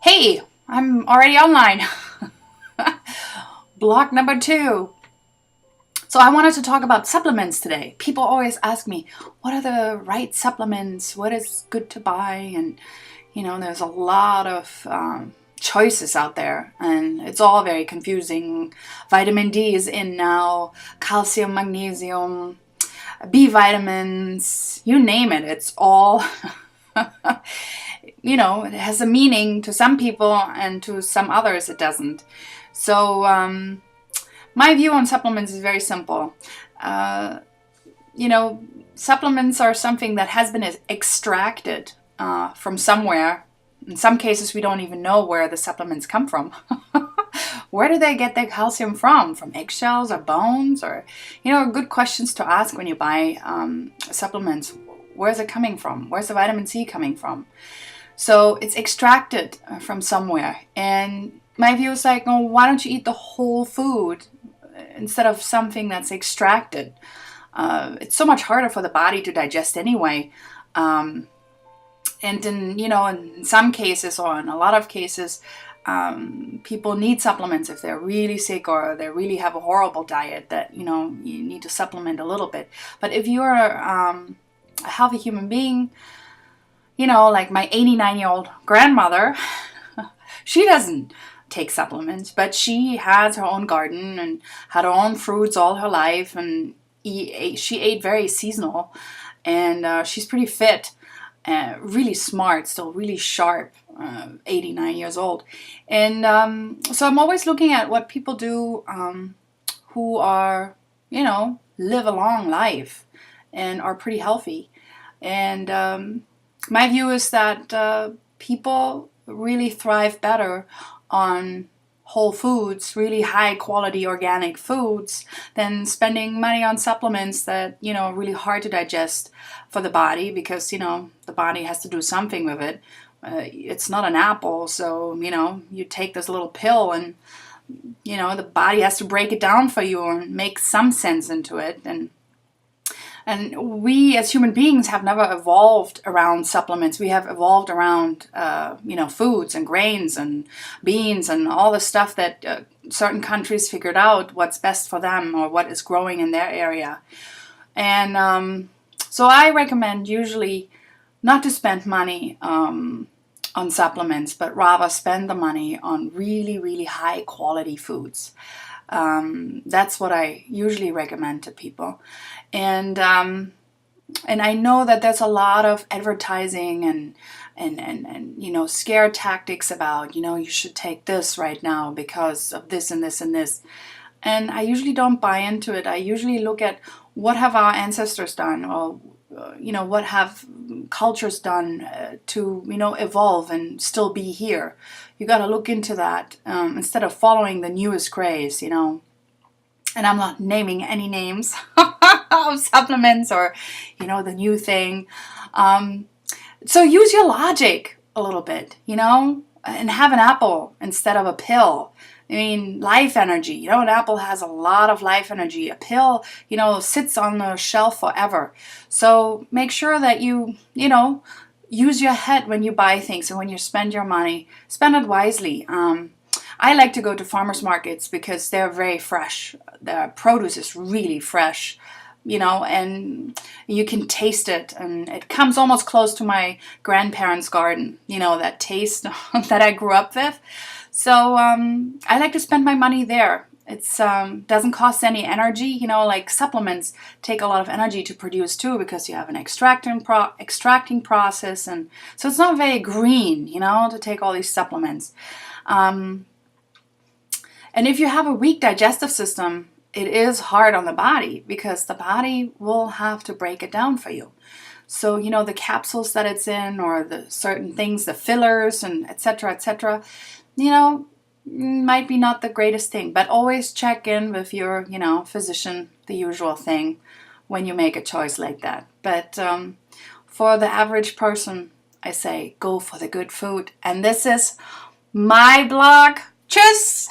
Hey, I'm already online. Block number 2. So I wanted to talk about supplements today. People always ask me, what are the right supplements? What is good to buy? And, there's a lot of choices out there, and it's all very confusing. Vitamin D is in now, calcium, magnesium, B vitamins, you name it. It's all it has a meaning to some people and to some others it doesn't. So my view on supplements is very simple. Uh, Supplements are something that has been extracted from somewhere. In some cases, we don't even know where the supplements come from. Where do they get their calcium from? From eggshells or bones? Or, good questions to ask when you buy supplements. Where's it coming from? Where's the vitamin C coming from? So it's extracted from somewhere. And my view is like, oh, why don't you eat the whole food instead of something that's extracted? It's so much harder for the body to digest anyway. And in some cases, or in a lot of cases, people need supplements if they're really sick or they really have a horrible diet that, you need to supplement a little bit. But if you're a healthy human being, like my 89-year-old grandmother, she doesn't take supplements, but she has her own garden and had her own fruits all her life, and she ate very seasonal, and she's pretty fit, really smart, still really sharp, 89 years old. And so I'm always looking at what people do who are, live a long life and are pretty healthy. And my view is that people really thrive better on whole foods, really high quality organic foods, than spending money on supplements that, are really hard to digest for the body, because, the body has to do something with it. It's not an apple, so, you take this little pill and, the body has to break it down for you and make some sense into it. And we as human beings have never evolved around supplements. We have evolved around, foods and grains and beans and all the stuff that certain countries figured out what's best for them or what is growing in their area. And so I recommend usually not to spend money on supplements, but rather spend the money on really, really high quality foods. That's what I usually recommend to people. And I know that there's a lot of advertising and scare tactics about, you should take this right now because of this and this and this. And I usually don't buy into it. I usually look at what have our ancestors done, or what have cultures done to, evolve and still be here. You got to look into that instead of following the newest craze, And I'm not naming any names of supplements or, the new thing. So use your logic a little bit, and have an apple instead of a pill. I mean, life energy. An apple has a lot of life energy. A pill, sits on the shelf forever. So make sure that you, use your head when you buy things, and when you spend your money, spend it wisely. I like to go to farmers markets because they're very fresh. Their produce is really fresh, and you can taste it, and it comes almost close to my grandparents' garden, that taste that I grew up with. So I like to spend my money there. It's doesn't cost any energy, like supplements take a lot of energy to produce too, because you have an extracting process, and so it's not very green, to take all these supplements. And if you have a weak digestive system, it is hard on the body, because the body will have to break it down for you. So, the capsules that it's in, or the certain things, the fillers and et cetera, might be not the greatest thing. But always check in with your, physician, the usual thing, when you make a choice like that. But for the average person, I say go for the good food. And this is my blog. Tschüss!